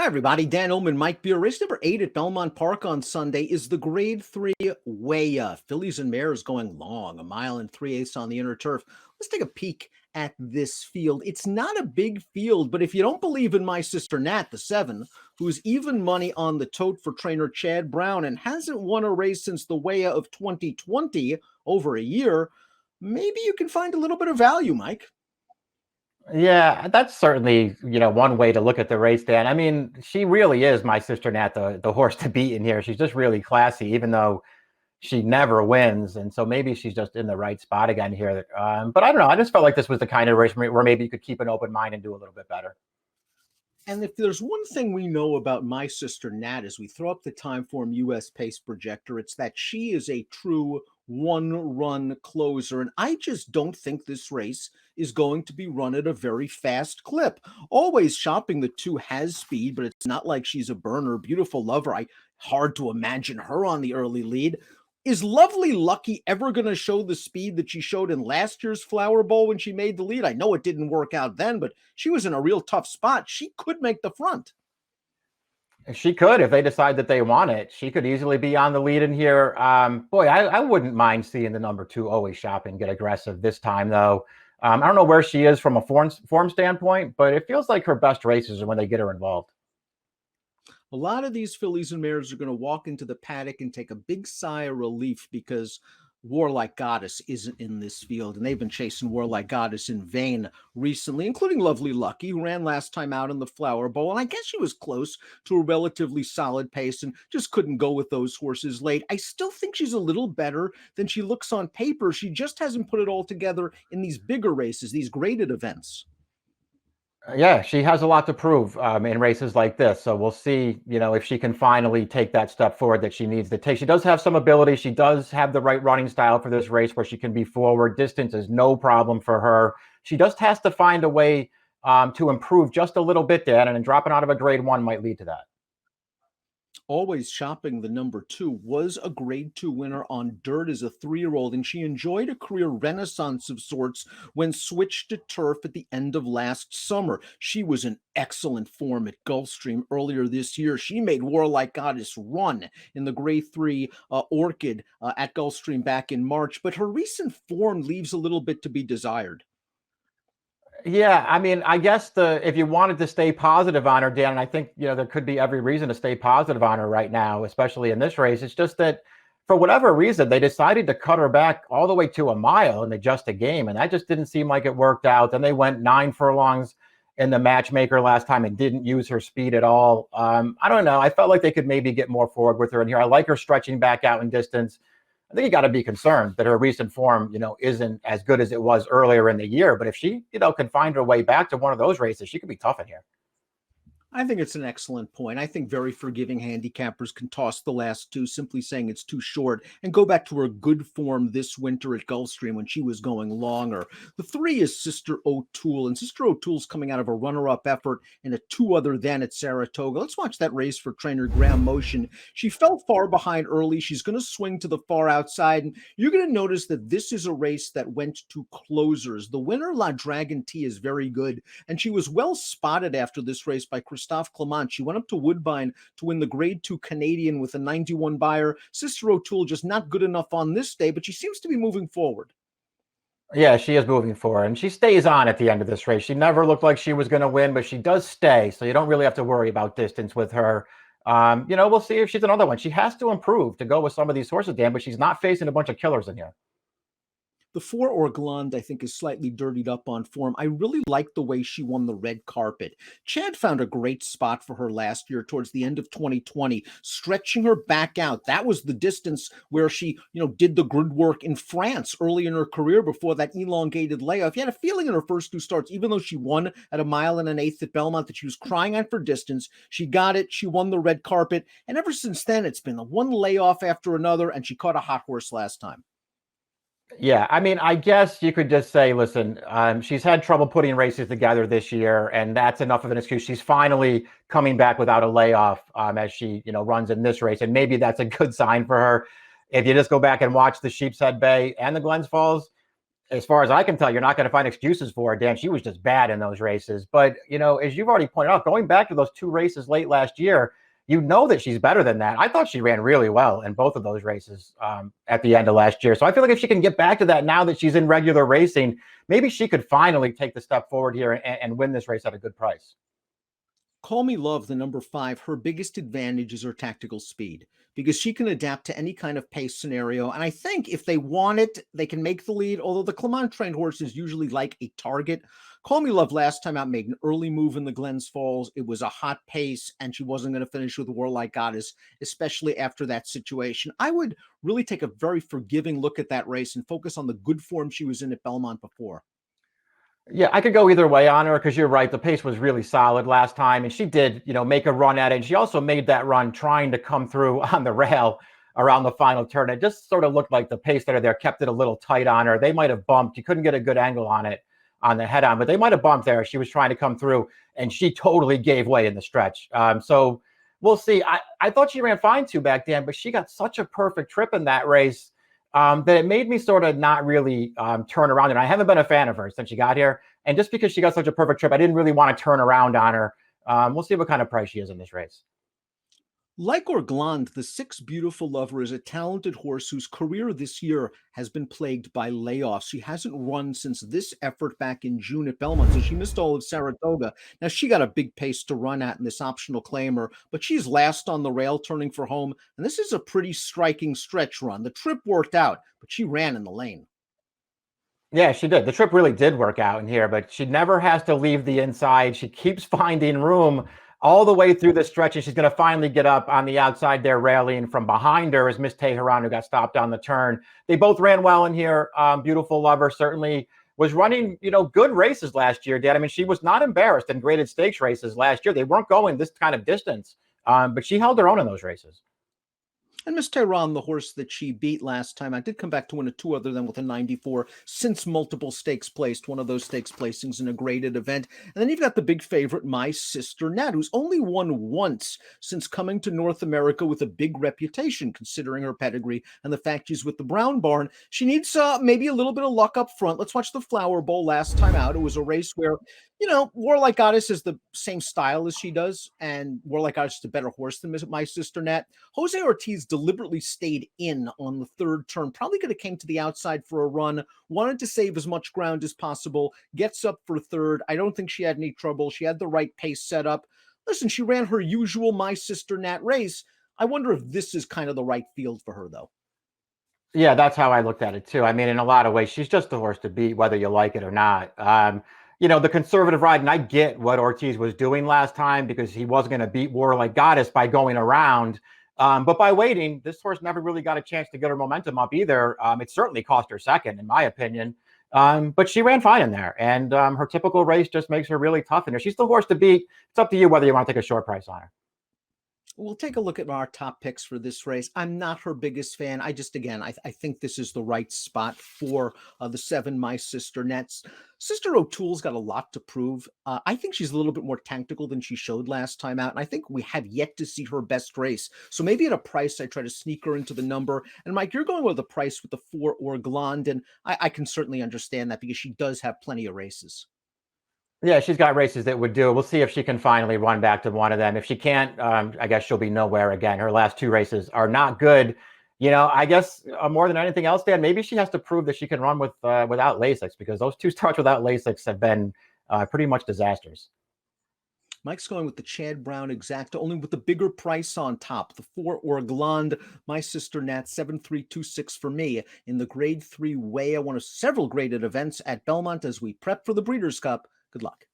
everybody. Dan Illman, Mike Beer. Race number 8 at Belmont Park on Sunday is the Grade 3 Waya. Fillies and mares going long, 1.3 miles on the inner turf. Let's take a peek at this field. It's not a big field, but if you don't believe in my sister Nat, the 7, who's even money on the tote for trainer Chad Brown and hasn't won a race since the Waya of 2020, over a year, maybe you can find a little bit of value, Mike. Yeah, that's certainly, one way to look at the race, Dan. I mean, she really is my sister Nat, the horse to beat in here. She's just really classy, even though she never wins. And so maybe she's just in the right spot again here. But I don't know. I just felt like this was the kind of race where maybe you could keep an open mind and do a little bit better. And if there's one thing we know about my sister Nat as we throw up the Timeform US Pace Projector, it's that she is a true one-run closer. And I just don't think this race is going to be run at a very fast clip. Always Shopping the 2 has speed, but it's not like she's a burner. Beautiful Lover, hard to imagine her on the early lead. Is Lovely Lucky ever going to show the speed that she showed in last year's Flower Bowl when she made the lead? I know it didn't work out then, but she was in a real tough spot. She could make the front. She could, if they decide that they want it. She could easily be on the lead in here. Boy, I wouldn't mind seeing the number 2 Always Shopping get aggressive this time, though. I don't know where she is from a form standpoint, but it feels like her best races are when they get her involved. A lot of these fillies and mares are going to walk into the paddock and take a big sigh of relief because Warlike Goddess isn't in this field, and they've been chasing Warlike Goddess in vain recently, including Lovely Lucky, who ran last time out in the Flower Bowl, and I guess she was close to a relatively solid pace and just couldn't go with those horses late. I still think she's a little better than she looks on paper. She just hasn't put it all together in these bigger races, these graded events. Yeah, she has a lot to prove in races like this. So we'll see, if she can finally take that step forward that she needs to take. She does have some ability. She does have the right running style for this race where she can be forward. Distance is no problem for her. She just has to find a way to improve just a little bit, Dan, and dropping out of a grade 1 might lead to that. Always Shopping, the number 2, was a grade 2 winner on dirt as a 3-year-old, and she enjoyed a career renaissance of sorts when switched to turf at the end of last summer. She was in excellent form at Gulfstream earlier this year. She made Warlike Goddess run in the grade 3 Orchid at Gulfstream back in March, but her recent form leaves a little bit to be desired. Yeah, I mean, I guess if you wanted to stay positive on her, Dan, and I think, there could be every reason to stay positive on her right now, especially in this race. It's just that for whatever reason, they decided to cut her back all the way to a mile in just a game. And that just didn't seem like it worked out. Then they went 9 furlongs in the matchmaker last time and didn't use her speed at all. I don't know. I felt like they could maybe get more forward with her in here. I like her stretching back out in distance. I think you got to be concerned that her recent form, isn't as good as it was earlier in the year. But if she, can find her way back to one of those races, she could be tough in here. I think it's an excellent point. I think very forgiving handicappers can toss the last 2, simply saying it's too short, and go back to her good form this winter at Gulfstream when she was going longer. The 3 is Sister O'Toole, and Sister O'Toole's coming out of a runner-up effort in a 2 other than at Saratoga. Let's watch that race for trainer Graham Motion. She fell far behind early. She's going to swing to the far outside, and you're going to notice that this is a race that went to closers. The winner, La Dragon T, is very good, and she was well spotted after this race by Christophe Clement. She went up to Woodbine to win the grade 2 Canadian with a 91 buyer. Sister O'Toole just not good enough on this day, but she seems to be moving forward. Yeah, she is moving forward, and she stays on at the end of this race. She never looked like she was going to win, but she does stay, so you don't really have to worry about distance with her. We'll see if she's another one. She has to improve to go with some of these horses, Dan, but she's not facing a bunch of killers in here. The 4 Orgland, I think, is slightly dirtied up on form. I really like the way she won the red carpet. Chad found a great spot for her last year towards the end of 2020, stretching her back out. That was the distance where she, did the grid work in France early in her career before that elongated layoff. You had a feeling in her first 2 starts, even though she won at 1 1/8 at Belmont, that she was crying out for distance. She got it. She won the red carpet. And ever since then, it's been one layoff after another, and she caught a hot horse last time. Yeah, I mean, I guess you could just say, listen, she's had trouble putting races together this year, and that's enough of an excuse. She's finally coming back without a layoff as she, runs in this race, and maybe that's a good sign for her. If you just go back and watch the Sheepshead Bay and the Glens Falls, as far as I can tell, you're not going to find excuses for her, Dan. She was just bad in those races. But, as you've already pointed out, going back to those two races late last year, you know that she's better than that. I thought she ran really well in both of those races at the end of last year. So I feel like if she can get back to that now that she's in regular racing, maybe she could finally take the step forward here and win this race at a good price. Call Me Love, the number 5, her biggest advantage is her tactical speed because she can adapt to any kind of pace scenario. And I think if they want it, they can make the lead, although the Clement trained horses usually like a target. Call Me Love last time out made an early move in the Glens Falls. It was a hot pace, and she wasn't going to finish with a Warlike Goddess, especially after that situation. I would really take a very forgiving look at that race and focus on the good form she was in at Belmont before. Yeah, I could go either way on her because you're right. The pace was really solid last time, and she did, make a run at it. And she also made that run trying to come through on the rail around the final turn. It just sort of looked like the pace that there kept it a little tight on her. They might have bumped. You couldn't get a good angle on it on the head on, but they might have bumped there. She was trying to come through, and she totally gave way in the stretch. So we'll see. I thought she ran fine too back then, but she got such a perfect trip in that race that it made me sort of not really turn around. And I haven't been a fan of her since she got here. And just because she got such a perfect trip, I didn't really want to turn around on her. We'll see what kind of price she is in this race. Like Orgland, the Six Beautiful Lover is a talented horse whose career this year has been plagued by layoffs. She hasn't run since this effort back in June at Belmont, so she missed all of Saratoga. Now, she got a big pace to run at in this optional claimer, but she's last on the rail turning for home, and this is a pretty striking stretch run. The trip worked out, but she ran in the lane. Yeah, she did. The trip really did work out in here, but she never has to leave the inside. She keeps finding room all the way through the stretch, and she's going to finally get up on the outside there, rallying from behind her is Miss Teheran, who got stopped on the turn. They both ran well in here. Beautiful Lover certainly was running, good races last year, Dan. I mean, she was not embarrassed in graded stakes races last year. They weren't going this kind of distance, but she held her own in those races. And Miss Tehran, the horse that she beat last time, I did come back to win a 2 other than with a 94 since multiple stakes placed, one of those stakes placings in a graded event. And then you've got the big favorite, My Sister Nat, who's only won once since coming to North America with a big reputation, considering her pedigree and the fact she's with the Brown Barn. She needs maybe a little bit of luck up front. Let's watch the Flower Bowl last time out. It was a race where Warlike Goddess is the same style as she does, and Warlike Goddess is a better horse than My Sister Nat. Jose Ortiz deliberately stayed in on the third turn, probably could have came to the outside for a run, wanted to save as much ground as possible, gets up for third. I don't think she had any trouble. She had the right pace set up. Listen, she ran her usual My Sister Nat race. I wonder if this is kind of the right field for her, though. Yeah, that's how I looked at it too. I mean, in a lot of ways, she's just the horse to beat, whether you like it or not. The conservative ride, and I get what Ortiz was doing last time because he wasn't going to beat Warlike Goddess by going around. But by waiting, this horse never really got a chance to get her momentum up either. It certainly cost her second, in my opinion. But she ran fine in there, and her typical race just makes her really tough in there. She's the horse to beat. It's up to you whether you want to take a short price on her. We'll take a look at our top picks for this race. I'm not her biggest fan. I think this is the right spot for the 7 My Sister Nets. Sister O'Toole's got a lot to prove. I think she's a little bit more tactical than she showed last time out, and I think we have yet to see her best race. So maybe at a price, I try to sneak her into the number. And Mike, you're going with the price with the 4 Orgland, and I can certainly understand that because she does have plenty of races. Yeah, she's got races that would do it. We'll see if she can finally run back to one of them. If she can't, I guess she'll be nowhere again. Her last 2 races are not good. I guess more than anything else, Dan, maybe she has to prove that she can run without Lasix because those 2 starts without Lasix have been pretty much disasters. Mike's going with the Chad Brown Exacta, only with the bigger price on top. The 4 Orgland, My Sister Nat, 7326 for me in the Grade 3 Waya, one of several graded events at Belmont as we prep for the Breeders' Cup. Good luck.